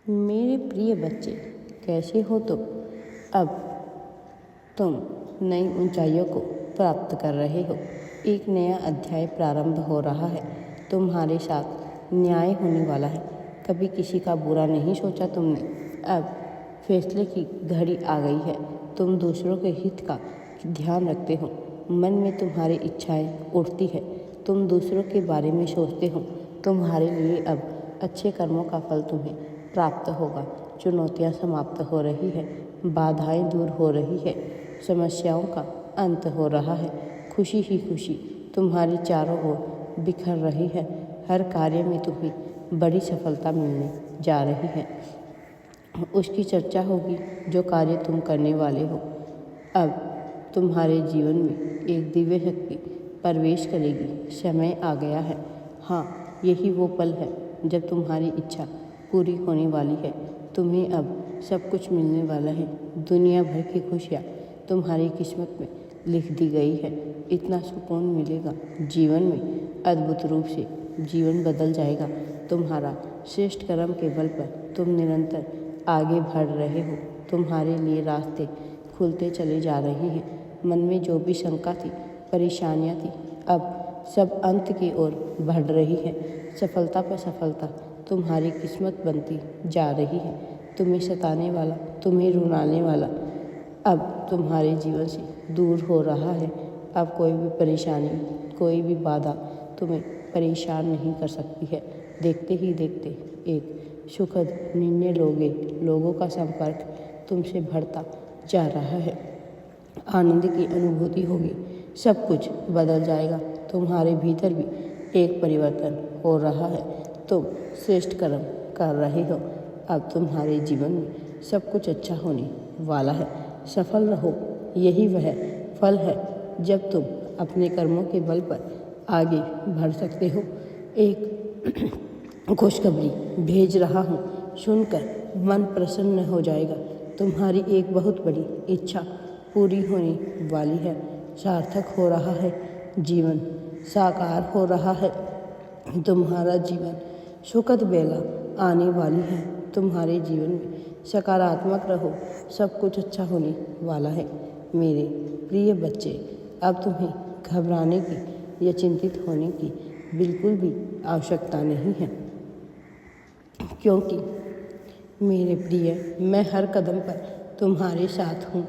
मेरे प्रिय बच्चे, कैसे हो तुम? अब तुम नई ऊंचाइयों को प्राप्त कर रहे हो। एक नया अध्याय प्रारंभ हो रहा है। तुम्हारे साथ न्याय होने वाला है। कभी किसी का बुरा नहीं सोचा तुमने। अब फैसले की घड़ी आ गई है। तुम दूसरों के हित का ध्यान रखते हो। मन में तुम्हारी इच्छाएं उठती है। तुम दूसरों के बारे में सोचते हो। तुम्हारे लिए अब अच्छे कर्मों का फल तुम्हें प्राप्त होगा। चुनौतियां समाप्त हो रही है। बाधाएं दूर हो रही है। समस्याओं का अंत हो रहा है। खुशी ही खुशी तुम्हारी चारों ओर बिखर रही है। हर कार्य में तुम्हें बड़ी सफलता मिलने जा रही है। उसकी चर्चा होगी जो कार्य तुम करने वाले हो। अब तुम्हारे जीवन में एक दिव्य शक्ति प्रवेश करेगी। समय आ गया है। हाँ, यही वो पल है जब तुम्हारी इच्छा पूरी होने वाली है। तुम्हें अब सब कुछ मिलने वाला है। दुनिया भर की खुशियाँ तुम्हारी किस्मत में लिख दी गई है। इतना सुकून मिलेगा जीवन में, अद्भुत रूप से जीवन बदल जाएगा। तुम्हारा श्रेष्ठ कर्म के बल पर तुम निरंतर आगे बढ़ रहे हो। तुम्हारे लिए रास्ते खुलते चले जा रहे हैं। मन में जो भी शंका थी, परेशानियाँ थी, अब सब अंत की ओर बढ़ रही है। सफलता पर सफलता तुम्हारी किस्मत बनती जा रही है। तुम्हें सताने वाला, तुम्हें रुलाने वाला अब तुम्हारे जीवन से दूर हो रहा है। अब कोई भी परेशानी, कोई भी बाधा तुम्हें परेशान नहीं कर सकती है। देखते ही देखते एक सुखद निर्णय लोगे। लोगों का संपर्क तुमसे बढ़ता जा रहा है। आनंद की अनुभूति होगी। सब कुछ बदल जाएगा। तुम्हारे भीतर भी एक परिवर्तन हो रहा है। तुम श्रेष्ठ कर्म कर रहे हो। अब तुम्हारे जीवन में सब कुछ अच्छा होने वाला है। सफल रहो। यही वह फल है जब तुम अपने कर्मों के बल पर आगे बढ़ सकते हो। एक खुशखबरी भेज रहा हूँ, सुनकर मन प्रसन्न हो जाएगा। तुम्हारी एक बहुत बड़ी इच्छा पूरी होने वाली है। सार्थक हो रहा है। जीवन साकार हो रहा है। तुम्हारा जीवन सुखद बेला आने वाली है। तुम्हारे जीवन में सकारात्मक रहो। सब कुछ अच्छा होने वाला है। मेरे प्रिय बच्चे, अब तुम्हें घबराने की या चिंतित होने की बिल्कुल भी आवश्यकता नहीं है, क्योंकि मेरे प्रिय, मैं हर कदम पर तुम्हारे साथ हूँ।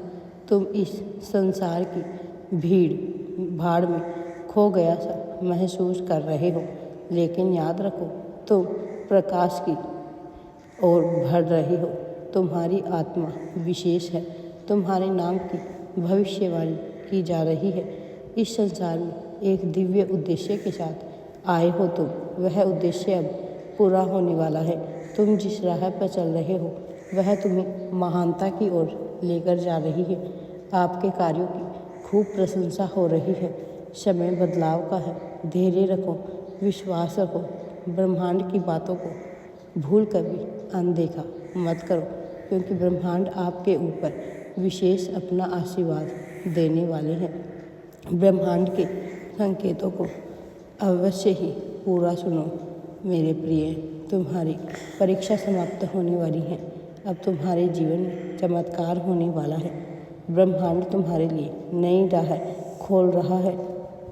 तुम इस संसार की भीड़ भाड़ में खो गया सा महसूस कर रहे हो, लेकिन याद रखो, तुम प्रकाश की ओर बढ़ रहे हो। तुम्हारी आत्मा विशेष है। तुम्हारे नाम की भविष्यवाणी की जा रही है। इस संसार में एक दिव्य उद्देश्य के साथ आए हो तुम। वह उद्देश्य अब पूरा होने वाला है। तुम जिस राह पर चल रहे हो वह तुम्हें महानता की ओर लेकर जा रही है। आपके कार्यों की खूब प्रशंसा हो रही है। समय बदलाव का है। धैर्य रखो, विश्वास रखो। ब्रह्मांड की बातों को भूल कर भी अनदेखा मत करो, क्योंकि ब्रह्मांड आपके ऊपर विशेष अपना आशीर्वाद देने वाले हैं। ब्रह्मांड के संकेतों को अवश्य ही पूरा सुनो। मेरे प्रिय, तुम्हारी परीक्षा समाप्त होने वाली है। अब तुम्हारे जीवन में चमत्कार होने वाला है। ब्रह्मांड तुम्हारे लिए नई राह खोल रहा है।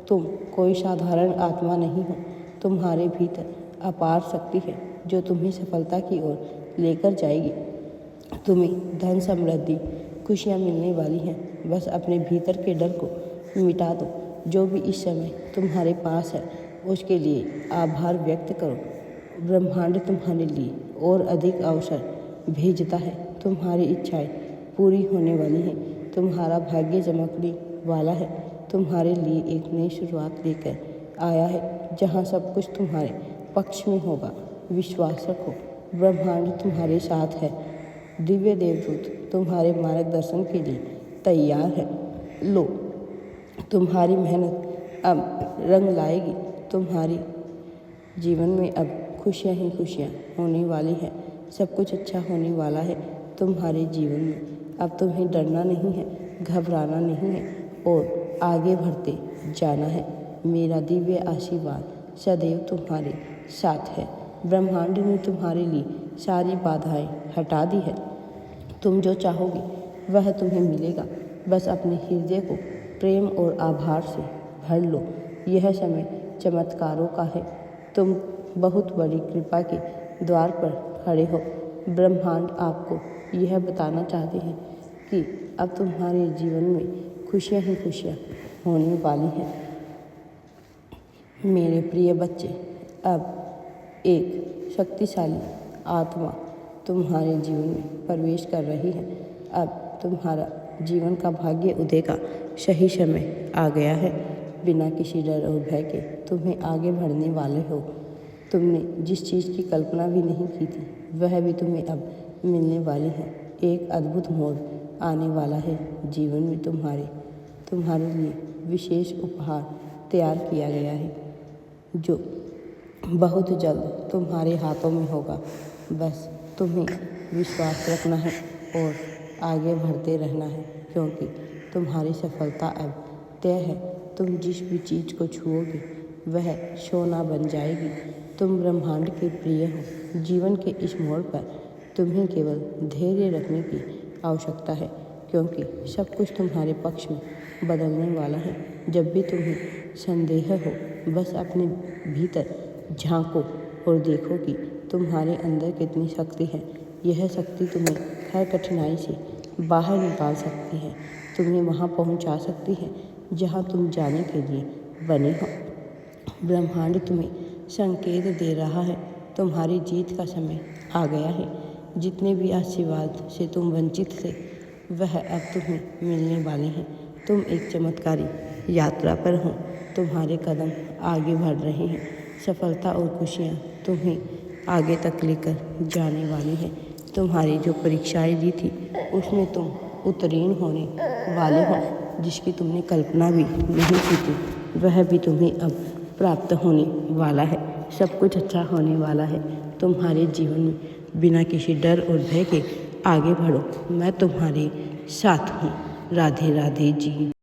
तुम कोई साधारण आत्मा नहीं हो। तुम्हारे भीतर अपार शक्ति है जो तुम्हें सफलता की ओर लेकर जाएगी। तुम्हें धन, समृद्धि, खुशियाँ मिलने वाली हैं। बस अपने भीतर के डर को मिटा दो। जो भी इस समय तुम्हारे पास है उसके लिए आभार व्यक्त करो। ब्रह्मांड तुम्हारे लिए और अधिक अवसर भेजता है। तुम्हारी इच्छाएं पूरी होने वाली हैं। तुम्हारा भाग्य चमकने वाला है। तुम्हारे लिए एक नई शुरुआत लेकर आया है, जहाँ सब कुछ तुम्हारे पक्ष में होगा। विश्वास रखो, ब्रह्मांड तुम्हारे साथ है। दिव्य देवदूत तुम्हारे मार्गदर्शन के लिए तैयार है। लो, तुम्हारी मेहनत अब रंग लाएगी। तुम्हारी जीवन में अब खुशियाँ ही खुशियाँ होने वाली है। सब कुछ अच्छा होने वाला है तुम्हारे जीवन में। अब तुम्हें डरना नहीं है, घबराना नहीं है और आगे बढ़ते जाना है। मेरा दिव्य आशीर्वाद सदैव तुम्हारे साथ है। ब्रह्मांड ने तुम्हारे लिए सारी बाधाएं हटा दी है। तुम जो चाहोगे वह तुम्हें मिलेगा। बस अपने हृदय को प्रेम और आभार से भर लो। यह समय चमत्कारों का है। तुम बहुत बड़ी कृपा के द्वार पर खड़े हो। ब्रह्मांड आपको यह बताना चाहते हैं कि अब तुम्हारे जीवन में खुशियाँ ही खुशियाँ होने वाली हैं। मेरे प्रिय बच्चे, अब एक शक्तिशाली आत्मा तुम्हारे जीवन में प्रवेश कर रही है। अब तुम्हारा जीवन का भाग्य उदय का सही समय आ गया है। बिना किसी डर और भय के तुम्हें आगे बढ़ने वाले हो। तुमने जिस चीज़ की कल्पना भी नहीं की थी वह भी तुम्हें अब मिलने वाली है। एक अद्भुत मोड़ आने वाला है। जीवन में तुम्हारे लिए विशेष उपहार तैयार किया गया है जो बहुत जल्द तुम्हारे हाथों में होगा। बस तुम्हें विश्वास रखना है और आगे बढ़ते रहना है, क्योंकि तुम्हारी सफलता अब तय है। तुम जिस भी चीज़ को छुओगे वह सोना बन जाएगी। तुम ब्रह्मांड के प्रिय हो। जीवन के इस मोड़ पर तुम्हें केवल धैर्य रखने की आवश्यकता है, क्योंकि सब कुछ तुम्हारे पक्ष में बदलने वाला है। जब भी तुम्हें संदेह हो, बस अपने भीतर झांको और देखो कि तुम्हारे अंदर कितनी शक्ति है। यह शक्ति तुम्हें हर कठिनाई से बाहर निकाल सकती है, तुम्हें वहाँ पहुँचा सकती है जहाँ तुम जाने के लिए बने हो। ब्रह्मांड तुम्हें संकेत दे रहा है, तुम्हारी जीत का समय आ गया है। जितने भी आशीर्वाद से तुम वंचित थे वह अब तुम्हें मिलने वाले हैं। तुम एक चमत्कारी यात्रा पर हो। तुम्हारे कदम आगे बढ़ रहे हैं। सफलता और खुशियाँ तुम्हें आगे तक लेकर जाने वाली है। तुम्हारी जो परीक्षाएं दी थी उसमें तुम उत्तीर्ण होने वाले हो। जिसकी तुमने कल्पना भी नहीं की थी वह भी तुम्हें अब प्राप्त होने वाला है। सब कुछ अच्छा होने वाला है। तुम्हारे जीवन में बिना किसी डर और भय के आगे बढ़ो। मैं तुम्हारे साथ हूँ। राधे राधे जी।